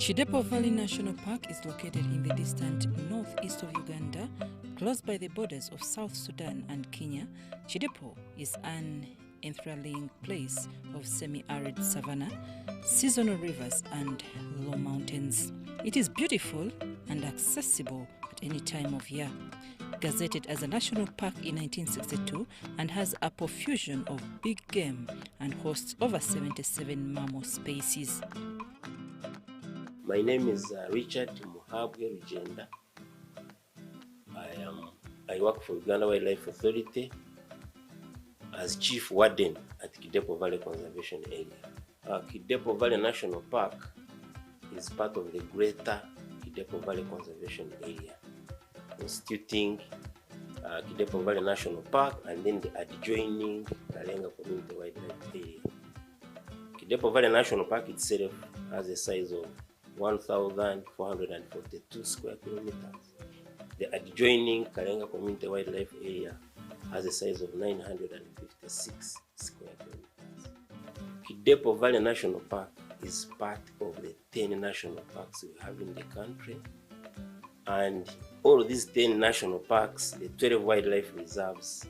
Kidepo Valley National Park is located in the distant northeast of Uganda, close by the borders of South Sudan and Kenya. Kidepo is an enthralling place of semi-arid savanna, seasonal rivers and low mountains. It is beautiful and accessible at any time of year. Gazetted as a national park in 1962 and has a profusion of big game and hosts over 77 mammal species. My name is Richard Muhabwe Rugenda. I work for Uganda Wildlife Authority as Chief Warden at Kidepo Valley Conservation Area. Kidepo Valley National Park is part of the greater Kidepo Valley Conservation Area, constituting Kidepo Valley National Park and then the adjoining Kalenga Community Wildlife Area. Kidepo Valley National Park itself has a size of 1,442 square kilometers. The adjoining Kalenga Community Wildlife Area has a size of 956 square kilometers. Kidepo Valley National Park is part of the 10 national parks we have in the country. And all of these 10 national parks, the 12 wildlife reserves,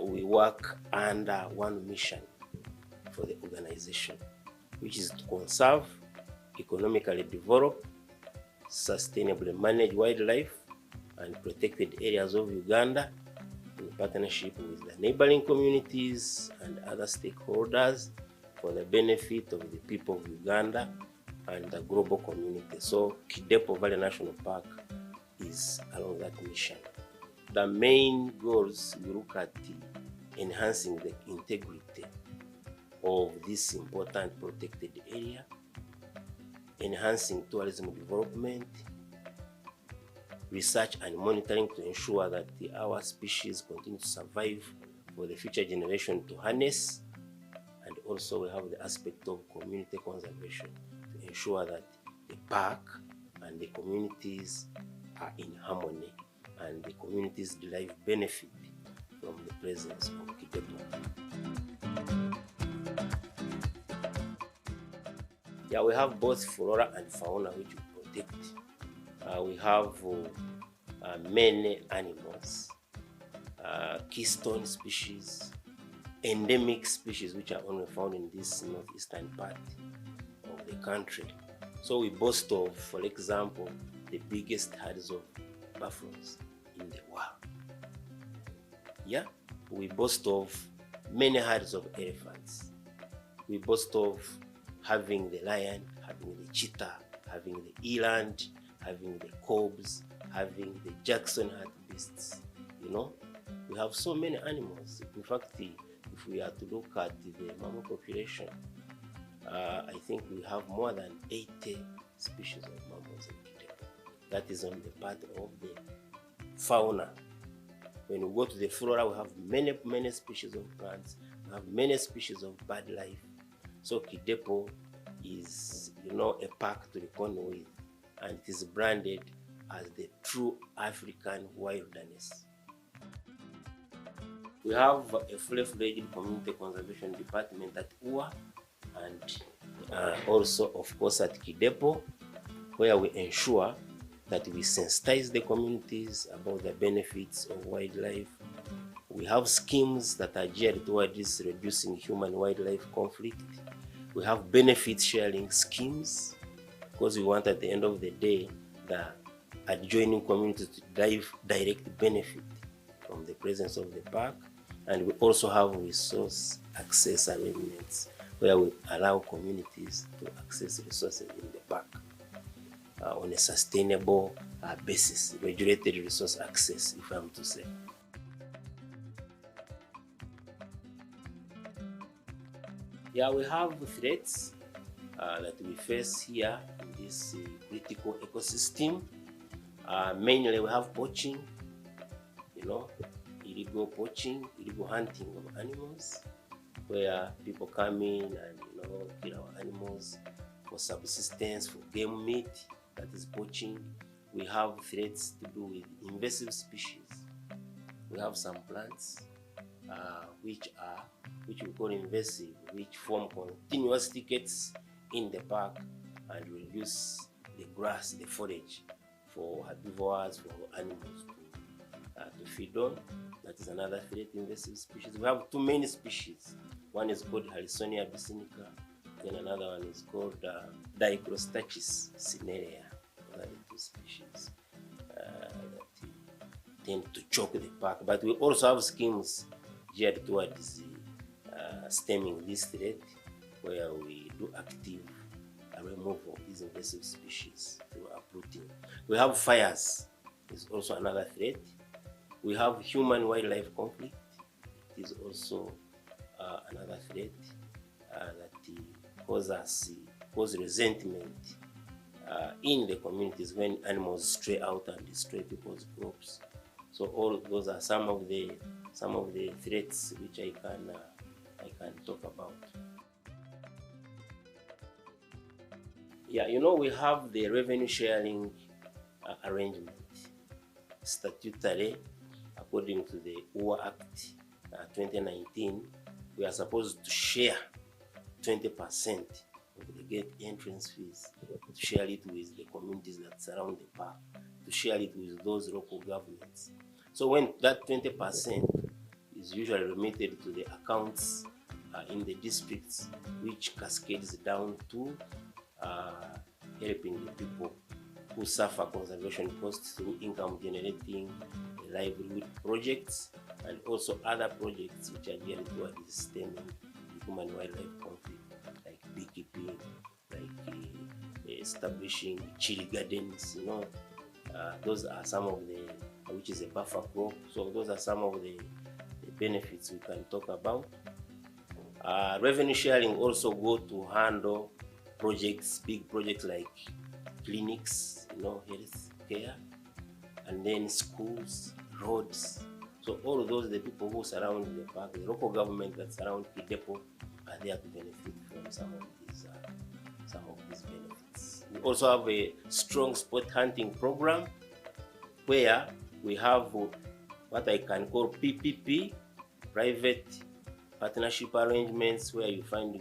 we work under one mission for the organization, which is to conserve, economically develop, sustainably manage wildlife and protected areas of Uganda in partnership with the neighboring communities and other stakeholders for the benefit of the people of Uganda and the global community. So Kidepo Valley National Park is along that mission. The main goals we look at enhancing the integrity of this important protected area, enhancing tourism development, research and monitoring to ensure that our species continue to survive for the future generation to harness, and also we have the aspect of community conservation to ensure that the park and the communities are in harmony and the communities derive benefit from the presence of Kidepo. Yeah, we have both flora and fauna which we protect. We have many animals, keystone species, endemic species which are only found in this northeastern part of the country. So we boast of, for example, the biggest herds of buffaloes in the world. Yeah, we boast of many herds of elephants. We boast of having the lion, having the cheetah, having the eland, having the cobs, having the Jackson hartebeests. You know, we have so many animals. In fact, if we are to look at the mammal population, I think we have more than 80 species of mammals in Kidepo. That is on the part of the fauna. When we go to the flora, we have many species of plants, we have many species of bird life. So Kidepo is, a park to reckon with, and it is branded as the true African wilderness. We have a fully-fledged community conservation department at UA, and also, of course, at Kidepo, where we ensure that we sensitize the communities about the benefits of wildlife. We have schemes that are geared towards reducing human-wildlife conflict. We have benefit sharing schemes because we want at the end of the day the adjoining communities to derive direct benefit from the presence of the park. And we also have resource access arrangements where we allow communities to access resources in the park on a sustainable basis, regulated resource access, if I'm to say. Yeah, we have threats that we face here in this critical ecosystem. Mainly we have poaching, illegal poaching, illegal hunting of animals, where people come in and kill our animals for subsistence, for game meat. That is poaching. We have threats to do with invasive species. We have some plants which we call invasive, which form continuous thickets in the park and reduce the grass, the forage for herbivores, for animals to feed on. That is another threat, invasive species. We have too many species. One is called Harrisonia abyssinica, then another one is called Dicrostachys cinerea. Those are the two species that tend to choke the park. But we also have schemes geared towards stemming this threat, where we do active removal of these invasive species through uprooting. We have fires, is also another threat. We have human-wildlife conflict. It is also another threat that cause resentment in the communities when animals stray out and destroy people's crops. So all those are some of the threats which I can talk about. Yeah, we have the revenue sharing arrangement. Statutary, according to the UWA Act 2019, we are supposed to share 20% of the gate entrance fees, to share it with the communities that surround the park, to share it with those local governments. So when that 20% is usually remitted to the accounts in the districts, which cascades down to helping the people who suffer conservation costs through income generating livelihood projects, and also other projects which are geared towards stemming the human wildlife conflict, like beekeeping, like establishing chili gardens. Those are some of the, which is a buffer crop. So those are some of the benefits we can talk about. Revenue sharing also go to handle projects, big projects like clinics, health care, and then schools, roads. So all of those, the people who surround the park, the local government that surround Kidepo, are there to benefit from some of these benefits. We also have a strong sport hunting program, where we have what I can call PPP, private partnership arrangements, where you find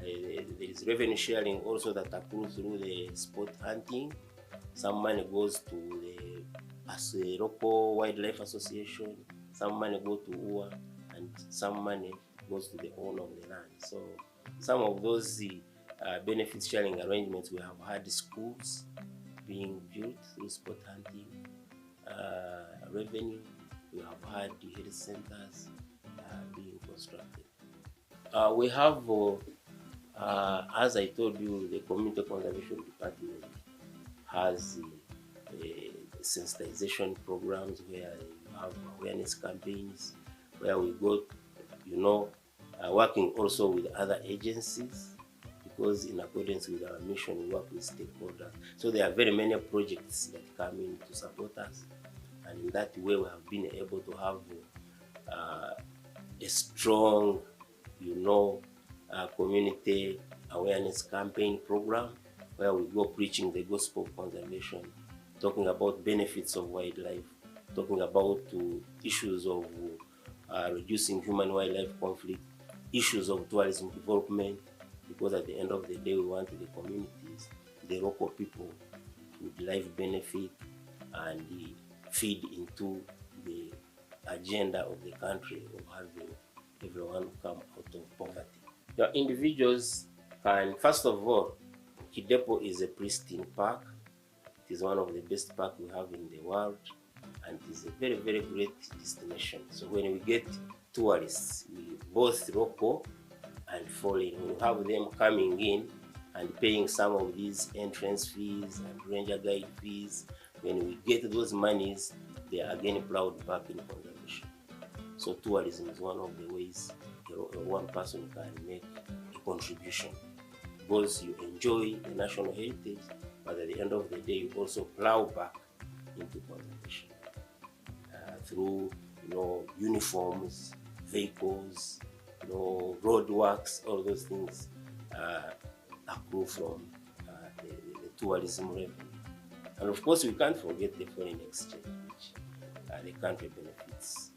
there is revenue sharing also that accrues through the sport hunting. Some money goes to the local wildlife association, some money goes to UWA, and some money goes to the owner of the land. So some of those benefit sharing arrangements, we have had schools being built through sport hunting revenue. We have had health centers being constructed. We have as I told you, the Community Conservation Department has sensitization programs, where you have awareness campaigns, where we go, working also with other agencies, because in accordance with our mission, we work with stakeholders. So there are very many projects that come in to support us, and in that way we have been able to have a strong, community awareness campaign program, where we go preaching the gospel of conservation, talking about benefits of wildlife, talking about issues of reducing human wildlife conflict, issues of tourism development, because at the end of the day we want the communities, the local people, to derive benefit and feed into the agenda of the country of having everyone come out of poverty. The individuals can, first of all, Kidepo is a pristine park. It is one of the best parks we have in the world, and it is a very, very great destination. So when we get tourists, both local and foreign, we have them coming in and paying some of these entrance fees and ranger guide fees. When we get those monies, they are again plowed back in conservation. So tourism is one of the ways one person can make a contribution because you enjoy the national heritage, but at the end of the day, you also plow back into conservation through, uniforms, vehicles, roadworks, all those things accrue from the tourism revenue. And of course, we can't forget the foreign exchange, which the country benefits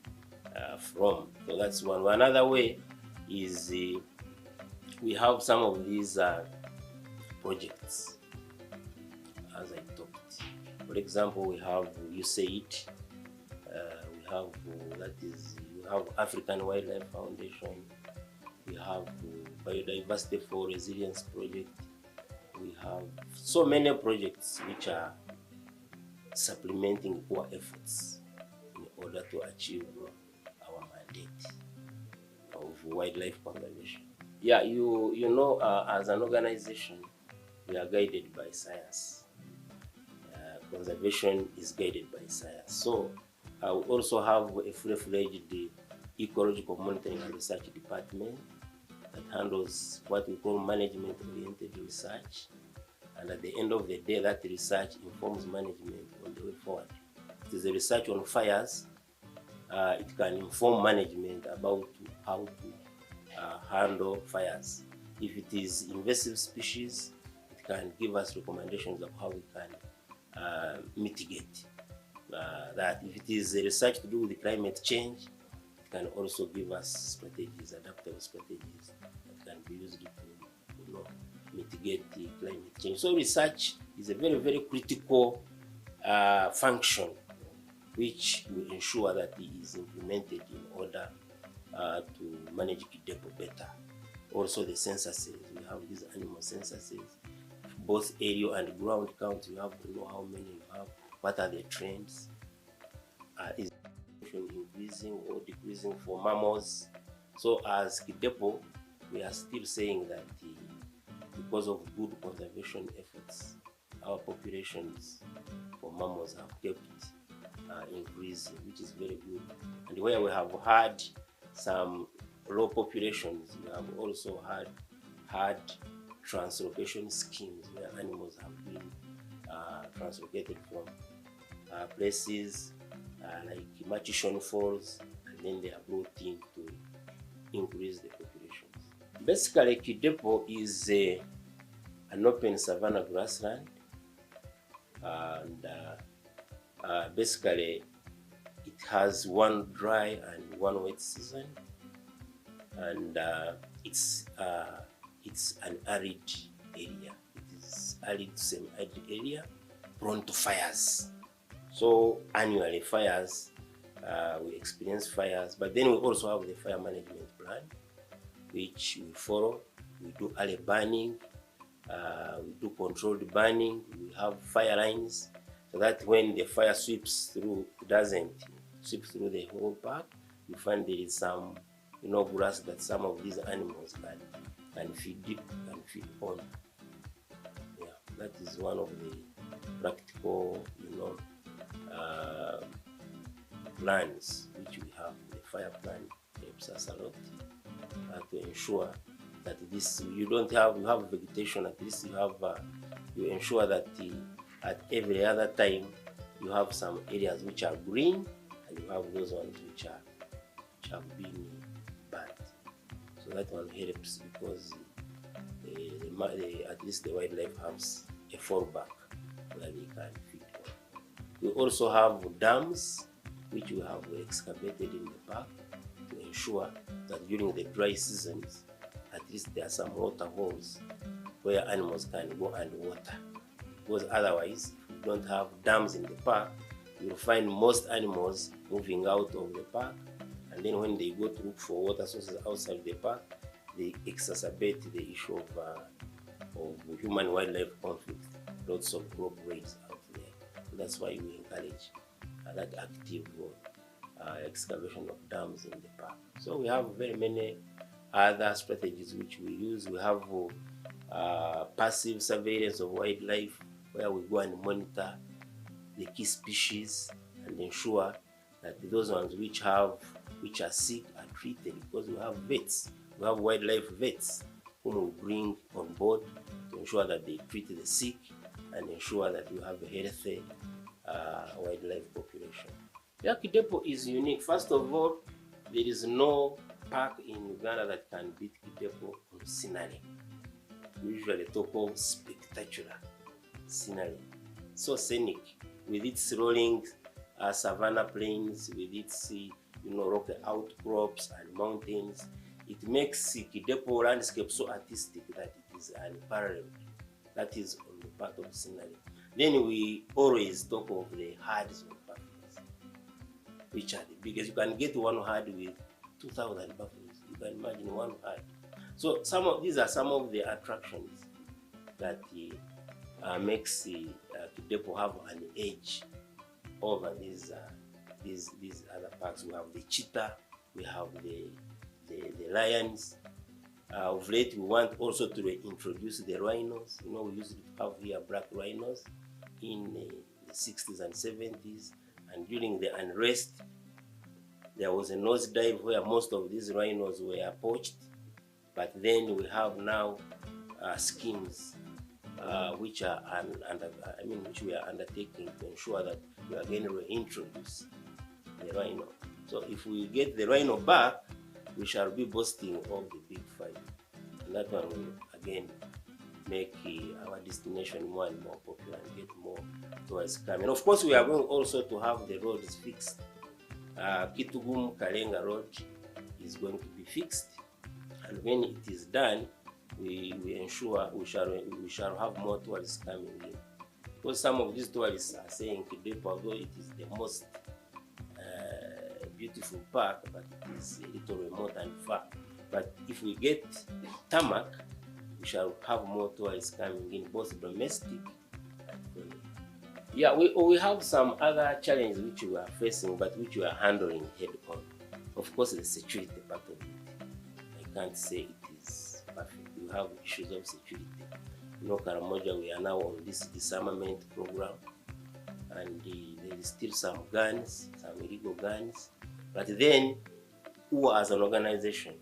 from. So that's one. Another way is we have some of these projects, as I talked. For example, we have USAID, we have African Wildlife Foundation, we have Biodiversity for Resilience Project. We have so many projects which are supplementing our efforts in order to achieve our mandate of wildlife conservation. Yeah, as an organization, we are guided by science. Conservation is guided by science. So we also have a full-fledged ecological monitoring and research department that handles what we call management-oriented research. And at the end of the day, that research informs management on the way forward. It is a research on fires. It can inform management about how to handle fires. If it is invasive species, it can give us recommendations of how we can mitigate that. If it is a research to do with climate change, it can also give us strategies, adaptable strategies that can be used to mitigate the climate change. So research is a very, very critical function which will ensure that it is implemented in order to manage Kidepo better. Also the censuses, we have these animal censuses, both aerial and ground count. You have to know how many you have, what are the trends, is increasing or decreasing for mammals. So as Kidepo, we are still saying that because of good conservation efforts, our populations for mammals have kept increasing, which is very good. And where we have had some low populations, we have also had translocation schemes where animals have been translocated from places like Machishon Falls, and then they are brought in to increase the populations. Basically, Kidepo is an open savanna grassland, and basically it has one dry and one wet season, and it's an arid area. It is arid, semi-arid area, prone to fires. So annually fires, we experience fires, but then we also have the fire management plan, which we follow. We do early burning, we do controlled burning, we have fire lines, so that when the fire sweeps through, it doesn't sweep through the whole park. You find there is some, grass that some of these animals can feed on. Yeah, that is one of the practical, plans which we have. The fire plan helps us a lot to ensure that you have vegetation. At least you ensure that at every other time you have some areas which are green, and you have those ones which have been burnt. So that one helps because at least the wildlife has a fallback where they can feed on. We also have dams which we have excavated in the park to ensure that during the dry seasons, at least there are some water holes where animals can go and water. Because otherwise, if we don't have dams in the park, you'll find most animals moving out of the park, and then when they go to look for water sources outside the park, they exacerbate the issue of human-wildlife conflict. Lots of rope raids out there. So that's why we encourage that active excavation of dams in the park. So we have very many other strategies which we use. We have passive surveillance of wildlife, where we go and monitor the key species and ensure that those ones which are sick are treated, because we have vets. We have wildlife vets whom we bring on board ensure that they treat the sick and ensure that you have a healthy wildlife population. Yeah, Kidepo is unique. First of all, there is no park in Uganda that can beat Kidepo on scenery. We usually talk of spectacular scenery, so scenic, with its rolling savanna plains, with its rocky outcrops and mountains. It makes Kidepo landscape so artistic that it is unparalleled. That is on the part of scenery. Then we always talk of the herds of buffaloes, which are the biggest. You can get one herd with 2,000 buffaloes. You can imagine one herd. So these are some of the attractions that makes Kidepo have an edge over these other parks. We have the cheetah, we have the lions. Of late, we want also to reintroduce the rhinos. We used to have here black rhinos in the 60s and 70s, and during the unrest, there was a nosedive where most of these rhinos were poached. But then we have now schemes which are which we are undertaking to ensure that we are going to reintroduce the rhino. So if we get the rhino back, we shall be boasting of the big five, and that one will again make our destination more and more popular and get more tourists coming. Of course, we are going also to have the roads fixed. Kitugum Kalenga Road is going to be fixed, and when it is done, we ensure we shall have more tourists coming in. Because some of these tourists are saying Kidepo, although it is the most beautiful park, but it is a little remote and far. But if we get tarmac, we shall have more tourists coming in, both domestic and foreign. Yeah, we have some other challenges which we are facing, but which we are handling head on. Of course, the security part of it. I can't say it is perfect. We have issues of security. Karamoja, we are now on this disarmament program, and there is still some guns, some illegal guns. But then, who as an organization,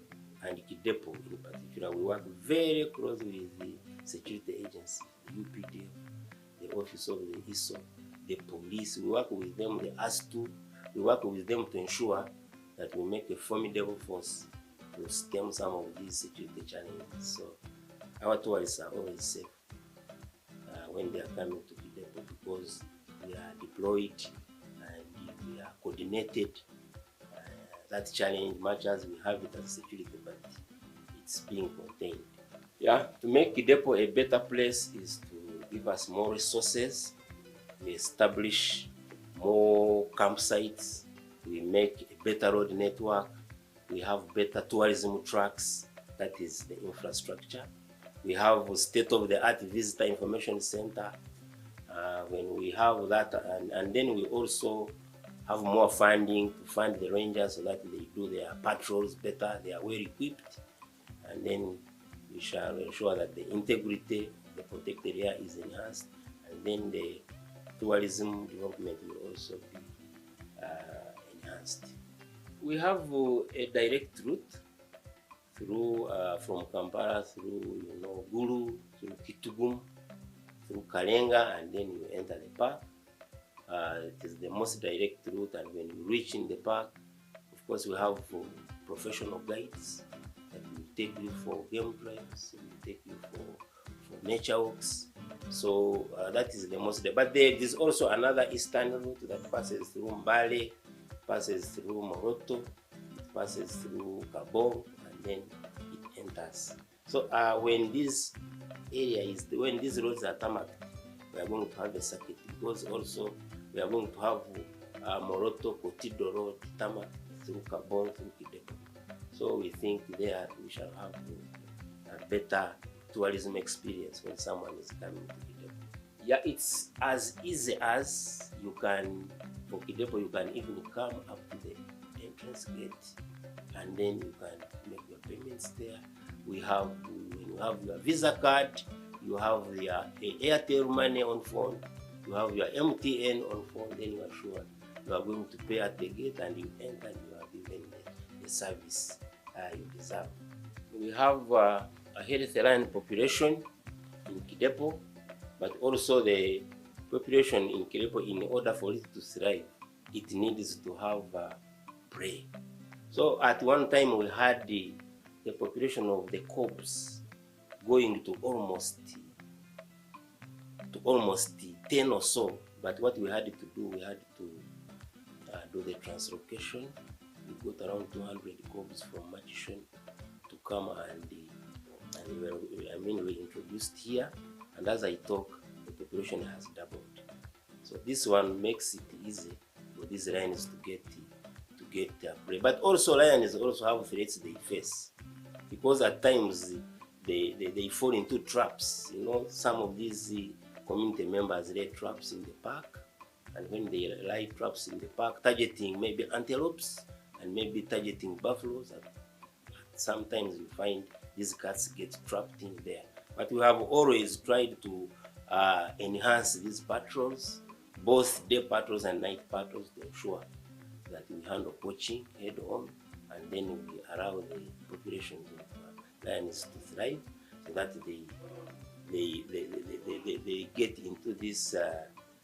and Kidepo in particular, we work very closely with the security agencies, the UPDF, the Office of the ISO, the police. We work with them, the ASTU. We work with them to ensure that we make a formidable force to stem some of these security challenges. So our tourists are always safe when they are coming to Kidepo, because we are deployed and we are coordinated. That challenge, much as we have it as security, but it's being contained. Yeah, to make Kidepo a better place is to give us more resources. We establish more campsites. We make a better road network. We have better tourism tracks. That is the infrastructure. We have a state-of-the-art visitor information center. When we have that, and then we also have more funding to fund the rangers so that they do their patrols better, they are well equipped, and then we shall ensure that the integrity of the protected area is enhanced, and then the tourism development will also be enhanced. We have a direct route through from Kampala through Gulu, through Kitugum, through Kalenga, and then you enter the park. It is the most direct route, and when you reach in the park, of course, we have professional guides that will take you for game drives, will take you for nature walks. So that is the most. But there is also another eastern route that passes through Mbale, passes through Moroto, passes through Kabong, and then it enters. So when these roads are tarmacked, we are going to have a circuit, because also we are going to have Moroto Kotido Road tarmac through Kabong, through Kidepo. So we think there we shall have a better tourism experience when someone is coming to Kidepo. Yeah, it's as easy as you can, for Kidepo, you can even come up to the entrance gate, and then you can make your payments there. When you have your Visa card, you have your Airtel money on phone, you have your MTN on phone, then you are sure you are going to pay at the gate, and you enter and you are given the service you deserve. We have a healthy lion population. in Kidepo, but also the population in Kidepo, in order for it to thrive, it needs to have prey. So at one time we had the population of the cobs going to almost 10 or so. But what we had to do, we had to do the translocation. We got around 200 cobs from Machishon to come and we introduced here. And as I talk, the population has doubled. So this one makes it easy for these lions to get their prey. But also lions also have threats they face, because at times they fall into traps. You know, some of these community members lay traps in the park, and when they lay traps in the park, targeting maybe antelopes and maybe targeting buffaloes, and sometimes you find these cats get trapped in there. But we have always tried to enhance these patrols, both day patrols and night patrols, to ensure that we handle poaching head on, and then we allow the populations of lions to thrive, so that they get into this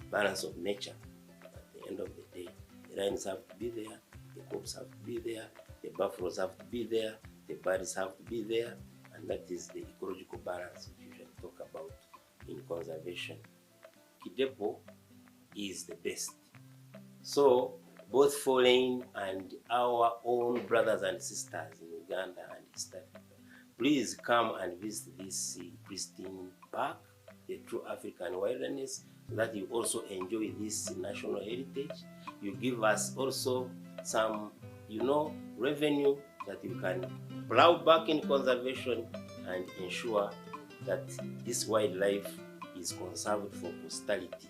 balance of nature. At the end of the day, the lions have to be there, the cobs have to be there, the buffaloes have to be there, the birds have to be there, and that is the ecological balance we usually talk about in conservation. Kidepo is the best. So both foreign and our own brothers and sisters in Uganda and East Africa, please come and visit this pristine park, the true African wilderness, so that you also enjoy this national heritage. You give us also some, revenue that you can plow back in conservation and ensure that this wildlife is conserved for posterity.